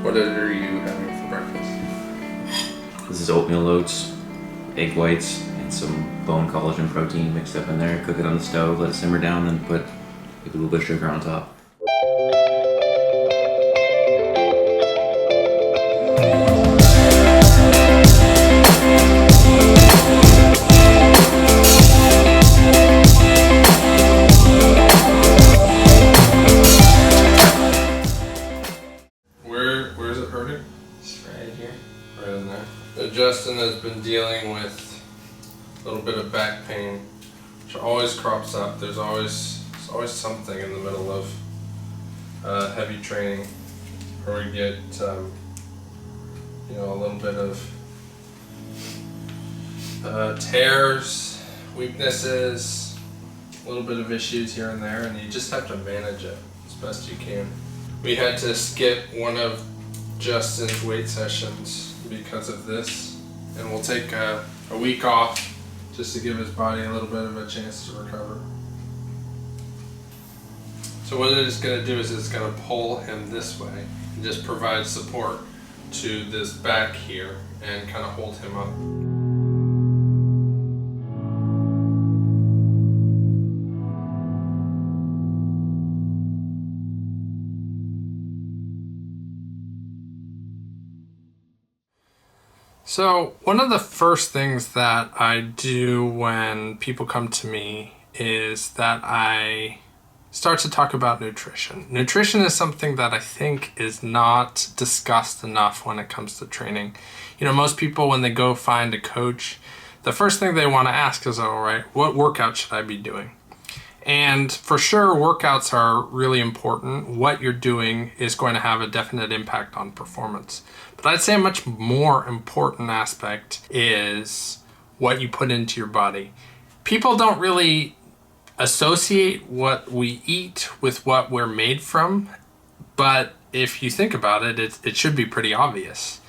What are you having for breakfast? This is oatmeal oats, egg whites, and some bone collagen protein mixed up in there. Cook it on the stove, let it simmer down, and put maybe a little bit of sugar on top. Where's it hurting? It's right here. Right in there. So Justin has been dealing with a little bit of back pain, which always crops up. There's always something in the middle of heavy training where we get a little bit of tears, weaknesses, a little bit of issues here and there, and you just have to manage it as best you can. We had to skip one of Justin's weight sessions because of this, and we'll take a week off just to give his body a little bit of a chance to recover. So what it is going to do is it's going to pull him this way and just provide support to this back here and kind of hold him up. So one of the first things that I do when people come to me is that I start to talk about nutrition. Nutrition is something that I think is not discussed enough when it comes to training. Most people, when they go find a coach, the first thing they want to ask is, all right, what workout should I be doing? And for sure, workouts are really important. What you're doing is going to have a definite impact on performance. But I'd say a much more important aspect is what you put into your body. People don't really associate what we eat with what we're made from, but if you think about it, it should be pretty obvious.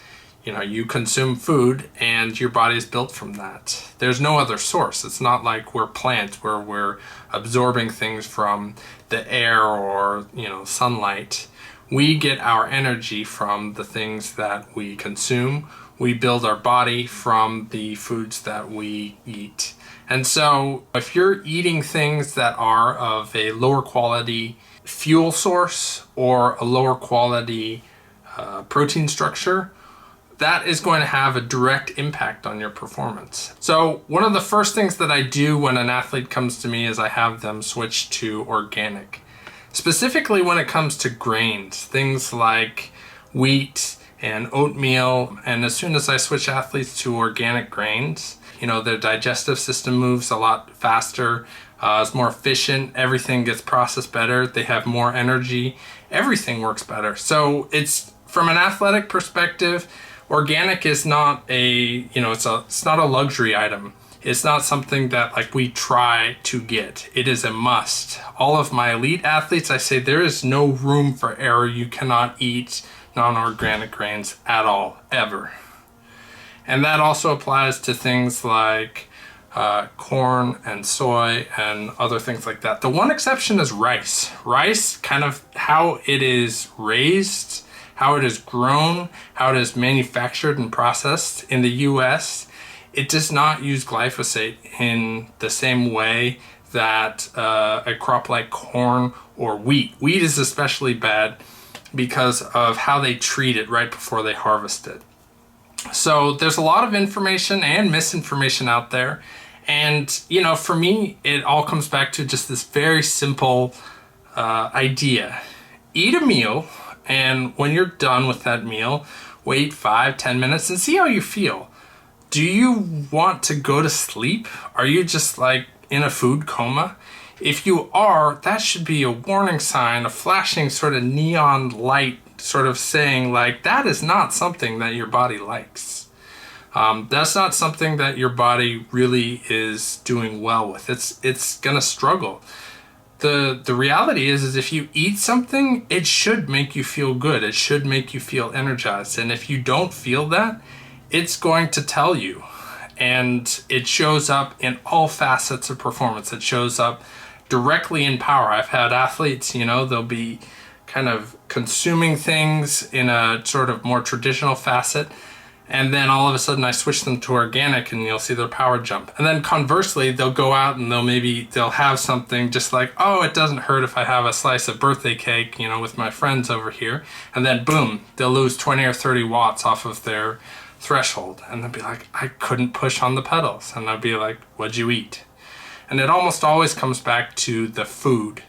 You consume food and your body is built from that. There's no other source. It's not like we're plants where we're absorbing things from the air or, sunlight. We get our energy from the things that we consume. We build our body from the foods that we eat. And so if you're eating things that are of a lower quality fuel source or a lower quality protein structure, that is going to have a direct impact on your performance. So one of the first things that I do when an athlete comes to me is I have them switch to organic. Specifically when it comes to grains, things like wheat and oatmeal. And as soon as I switch athletes to organic grains, their digestive system moves a lot faster, it's more efficient, everything gets processed better, they have more energy, everything works better. So it's, from an athletic perspective, organic is not it's not a luxury item. It's not something that we try to get. It is a must. All of my elite athletes, I say there is no room for error. You cannot eat non-organic grains at all, ever. And that also applies to things like corn and soy and other things like that. The one exception is rice. Rice, kind of how it is raised, how it is grown, how it is manufactured and processed in the US, it does not use glyphosate in the same way that a crop like corn or wheat. Wheat is especially bad because of how they treat it right before they harvest it. So there's a lot of information and misinformation out there. And, for me, it all comes back to just this very simple idea. Eat a meal, and when you're done with that meal, wait 5-10 minutes and see how you feel. Do you want to go to sleep? Are you just in a food coma? If you are, that should be a warning sign, a flashing sort of neon light sort of saying that is not something that your body likes. That's not something that your body really is doing well with. It's gonna struggle. The reality is if you eat something, it should make you feel good. It should make you feel energized. And if you don't feel that, it's going to tell you. And it shows up in all facets of performance. It shows up directly in power. I've had athletes, they'll be kind of consuming things in a sort of more traditional facet. And then all of a sudden I switch them to organic and you'll see their power jump. And then conversely, they'll go out and they'll have something just like, oh, it doesn't hurt if I have a slice of birthday cake, with my friends over here. And then boom, they'll lose 20 or 30 watts off of their threshold. And they'll be like, I couldn't push on the pedals. And I'll be like, what'd you eat? And it almost always comes back to the food.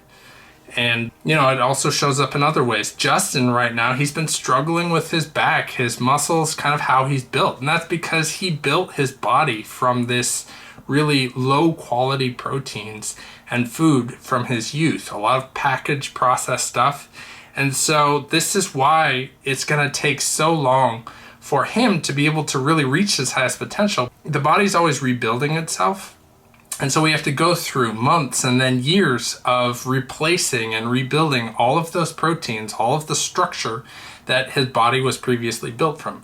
And, it also shows up in other ways. Justin right now, he's been struggling with his back, his muscles, kind of how he's built. And that's because he built his body from this really low quality proteins and food from his youth. A lot of packaged processed stuff. And so this is why it's going to take so long for him to be able to really reach his highest potential. The body's always rebuilding itself. And so we have to go through months and then years of replacing and rebuilding all of those proteins, all of the structure that his body was previously built from.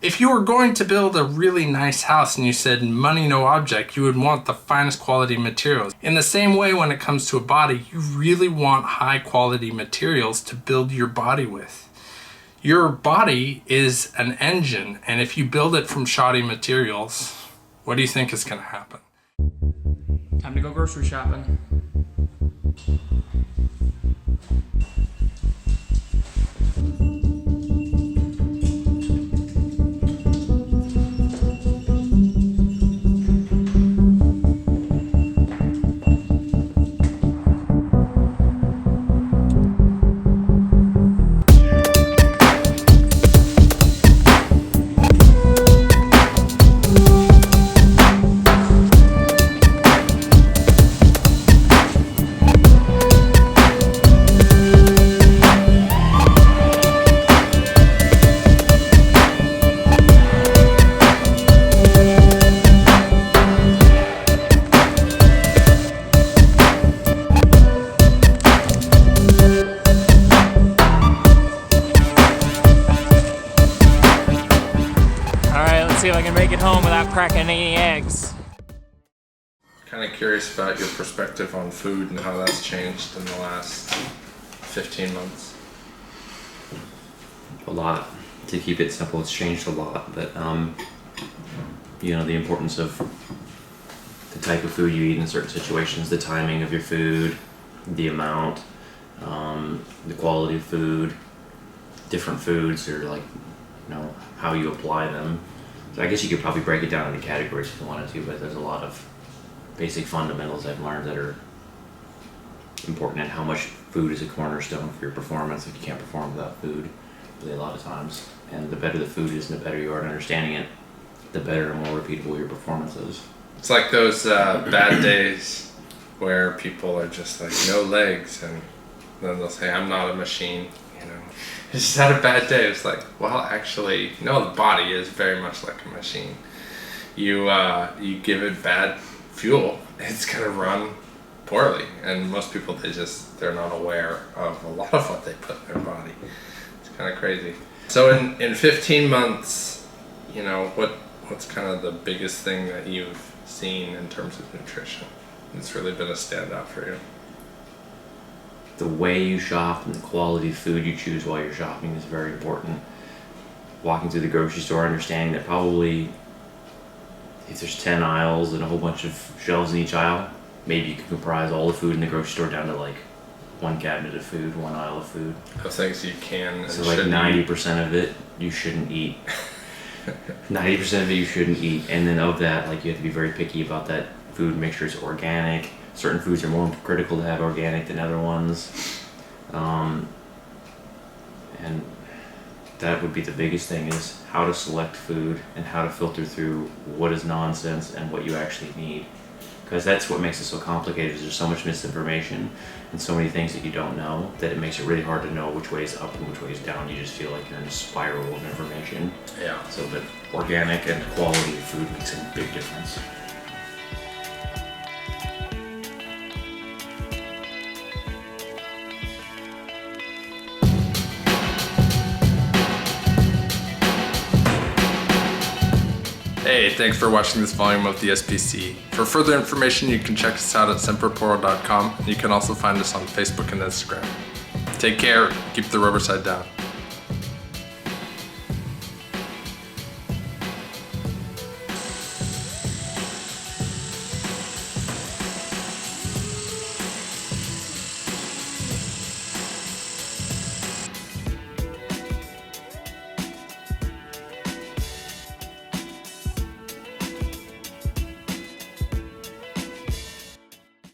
If you were going to build a really nice house and you said money no object, you would want the finest quality materials. In the same way, when it comes to a body, you really want high quality materials to build your body with. Your body is an engine, and if you build it from shoddy materials, what do you think is going to happen? Time to go grocery shopping. See if I can make it home without cracking any eggs. Kind of curious about your perspective on food and how that's changed in the last 15 months. A lot. To keep it simple, it's changed a lot. But the importance of the type of food you eat in certain situations, the timing of your food, the amount, the quality of food, different foods, or how you apply them. So I guess you could probably break it down into categories if you wanted to, but there's a lot of basic fundamentals I've learned that are important, and how much food is a cornerstone for your performance. Like, you can't perform without food, really, a lot of times. And the better the food is and the better you are at understanding it, the better and more repeatable your performance is. It's like those bad days where people are just like, no legs, and then they'll say, I'm not a machine. I just had a bad day. It's like, well, actually, no, the body is very much like a machine. You give it bad fuel, it's gonna run poorly. And most people, they're not aware of a lot of what they put in their body. It's kind of crazy. So in 15 months, what's kind of the biggest thing that you've seen in terms of nutrition? It's really been a standout for you. The way you shop and the quality of food you choose while you're shopping is very important. Walking through the grocery store, understanding that probably if there's 10 aisles and a whole bunch of shelves in each aisle, maybe you can comprise all the food in the grocery store down to like one cabinet of food, one aisle of food. Of things you can and so like 90% of it you shouldn't eat. 90% of it you shouldn't eat, and then of that, like, you have to be very picky about that food, make sure it's organic. Certain foods are more critical to have organic than other ones. And that would be the biggest thing, is how to select food and how to filter through what is nonsense and what you actually need. Because that's what makes it so complicated, is there's so much misinformation and so many things that you don't know, that it makes it really hard to know which way is up and which way is down. You just feel like you're in a spiral of information. Yeah. So the organic and quality of food makes a big difference. Hey, thanks for watching this volume of the SPC. For further information, you can check us out at semperporro.com. You can also find us on Facebook and Instagram. Take care. Keep the rubber side down.